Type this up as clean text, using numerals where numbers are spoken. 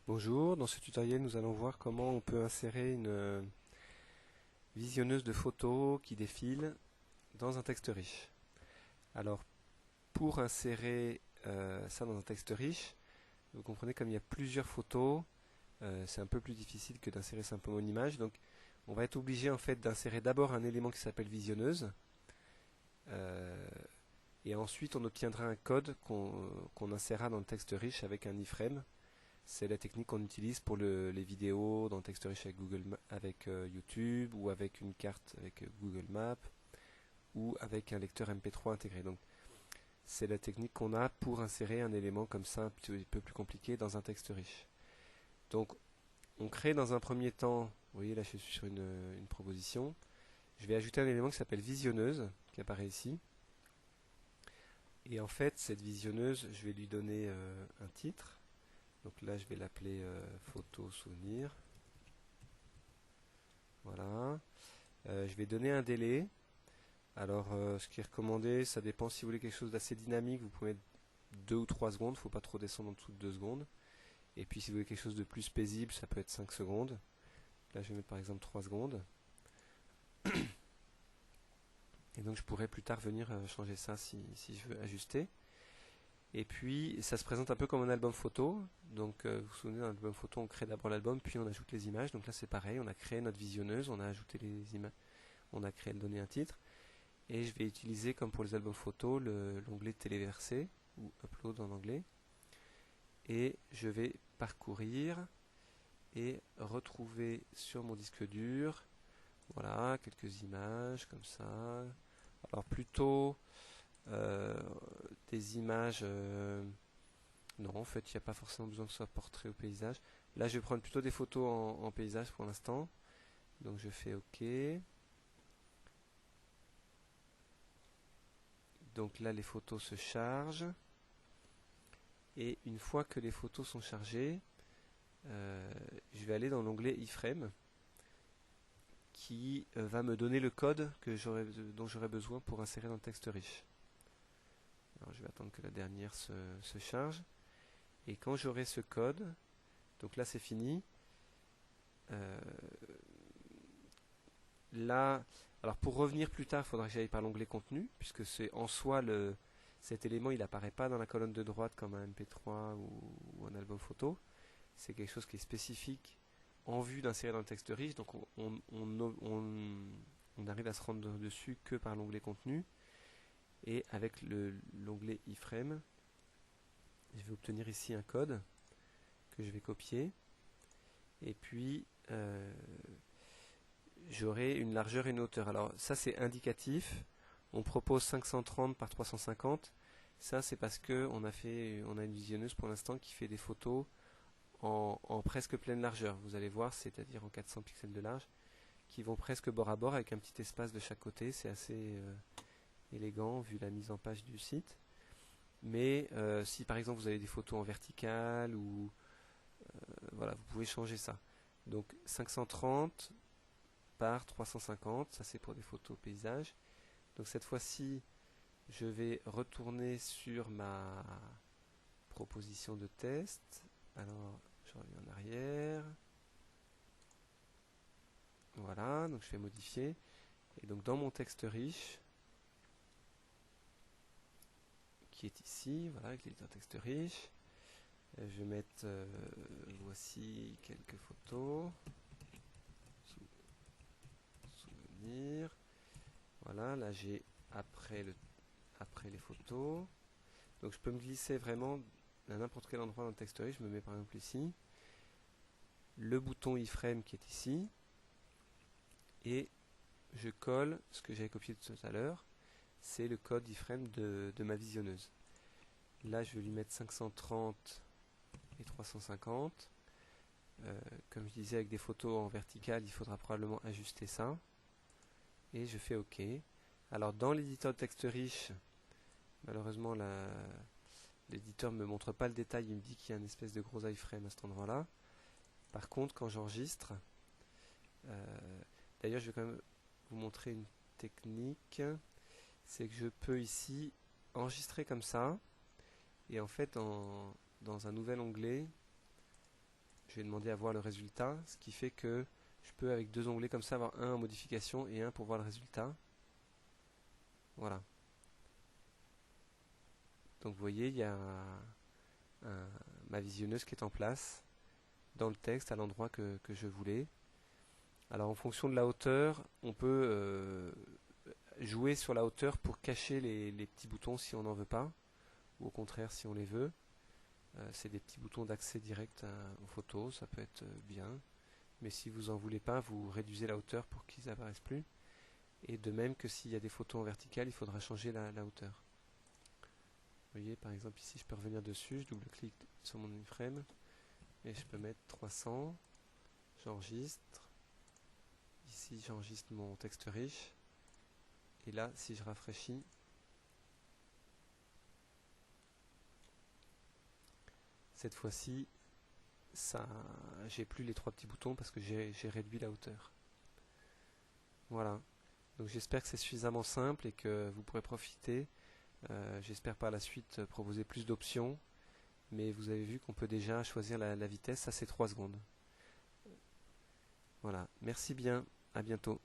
Bonjour, dans ce tutoriel nous allons voir comment on peut insérer une visionneuse de photos qui défile dans un texte riche. Alors pour insérer ça dans un texte riche, vous comprenez comme il y a plusieurs photos, c'est un peu plus difficile que d'insérer simplement une image. Donc on va être obligé en fait d'insérer d'abord un élément qui s'appelle visionneuse et ensuite on obtiendra un code qu'on insérera dans le texte riche avec un iframe. C'est la technique qu'on utilise pour les vidéos dans le texte riche avec YouTube ou avec une carte avec Google Maps ou avec un lecteur MP3 intégré. Donc c'est la technique qu'on a pour insérer un élément comme ça un petit peu plus compliqué dans un texte riche. Donc on crée dans un premier temps, vous voyez là je suis sur une proposition, je vais ajouter un élément qui s'appelle visionneuse qui apparaît ici. Et en fait cette visionneuse je vais lui donner un titre. Donc là, je vais l'appeler photo souvenir. Voilà. Je vais donner un délai. Alors, ce qui est recommandé, ça dépend si vous voulez quelque chose d'assez dynamique, vous pouvez mettre 2 ou 3 secondes. Il ne faut pas trop descendre en dessous de 2 secondes. Et puis, si vous voulez quelque chose de plus paisible, ça peut être 5 secondes. Là, je vais mettre par exemple 3 secondes. Et donc, je pourrais plus tard venir changer ça si je veux ajuster. Et puis, ça se présente un peu comme un album photo. Donc, vous vous souvenez, dans l'album photo, on crée d'abord l'album, puis on ajoute les images. Donc là, c'est pareil, on a créé notre visionneuse, on a ajouté les images, on a créé, donné un titre. Et je vais utiliser, comme pour les albums photos, l'onglet téléversé, ou upload en anglais. Et je vais parcourir et retrouver sur mon disque dur, voilà, quelques images comme ça. Alors, plutôt des images... non, en fait, il n'y a pas forcément besoin que ce soit portrait ou paysage. Là, je vais prendre plutôt des photos en paysage pour l'instant. Donc, je fais OK. Donc là, les photos se chargent. Et une fois que les photos sont chargées, je vais aller dans l'onglet iframe qui va me donner le code dont j'aurai besoin pour insérer dans le texte riche. Alors, je vais attendre que la dernière se charge. Et quand j'aurai ce code, donc là c'est fini. Là, alors pour revenir plus tard, il faudra que j'aille par l'onglet contenu, puisque c'est en soi cet élément, il n'apparaît pas dans la colonne de droite comme un MP3 ou un album photo. C'est quelque chose qui est spécifique en vue d'insérer dans le texte riche, donc on arrive à se rendre dessus que par l'onglet contenu. Et avec l'onglet iframe, je vais obtenir ici un code que je vais copier. Et puis, j'aurai une largeur et une hauteur. Alors ça c'est indicatif. On propose 530 par 350. Ça c'est parce que on a une visionneuse pour l'instant qui fait des photos en presque pleine largeur. Vous allez voir, c'est-à-dire en 400 pixels de large, qui vont presque bord à bord avec un petit espace de chaque côté. C'est assez élégant vu la mise en page du site. Mais si par exemple vous avez des photos en verticale ou voilà, vous pouvez changer ça. Donc 530 par 350, ça c'est pour des photos paysages. Donc cette fois-ci, je vais retourner sur ma proposition de test. Alors, je reviens en arrière. Voilà, donc je vais modifier. Et donc dans mon texte riche, qui est ici, voilà, avec l'éditeur texte riche, je vais mettre, voici quelques photos. Souvenir. Voilà, là j'ai après les photos. Donc je peux me glisser vraiment à n'importe quel endroit dans le texte riche. Je me mets par exemple ici. Le bouton iframe qui est ici. Et je colle ce que j'avais copié tout à l'heure. C'est le code iframe de ma visionneuse. Là je vais lui mettre 530 et 350. Comme je disais, avec des photos en verticale, il faudra probablement ajuster ça. Et je fais OK. Alors dans l'éditeur de texte riche, malheureusement l'éditeur ne me montre pas le détail, il me dit qu'il y a une espèce de gros iframe à cet endroit-là. Par contre, quand j'enregistre, d'ailleurs je vais quand même vous montrer une technique, c'est que je peux ici enregistrer comme ça, et en fait dans un nouvel onglet, je vais demander à voir le résultat, ce qui fait que je peux avec deux onglets comme ça avoir un en modification et un pour voir le résultat. Voilà. Donc vous voyez, il y a ma visionneuse qui est en place dans le texte à l'endroit que je voulais. Alors en fonction de la hauteur, on peut jouer sur la hauteur pour cacher les petits boutons si on n'en veut pas, ou au contraire si on les veut. C'est des petits boutons d'accès direct aux photos, ça peut être bien. Mais si vous en voulez pas, vous réduisez la hauteur pour qu'ils n'apparaissent plus. Et de même que s'il y a des photos en vertical, il faudra changer la hauteur. Vous voyez, par exemple ici, je peux revenir dessus, je double-clique sur mon iframe et je peux mettre 300. J'enregistre. Ici, j'enregistre mon texte riche. Et là, si je rafraîchis, cette fois-ci, j'ai plus les trois petits boutons parce que j'ai réduit la hauteur. Voilà. Donc j'espère que c'est suffisamment simple et que vous pourrez profiter. J'espère par la suite proposer plus d'options. Mais vous avez vu qu'on peut déjà choisir la vitesse, ça c'est 3 secondes. Voilà. Merci bien. À bientôt.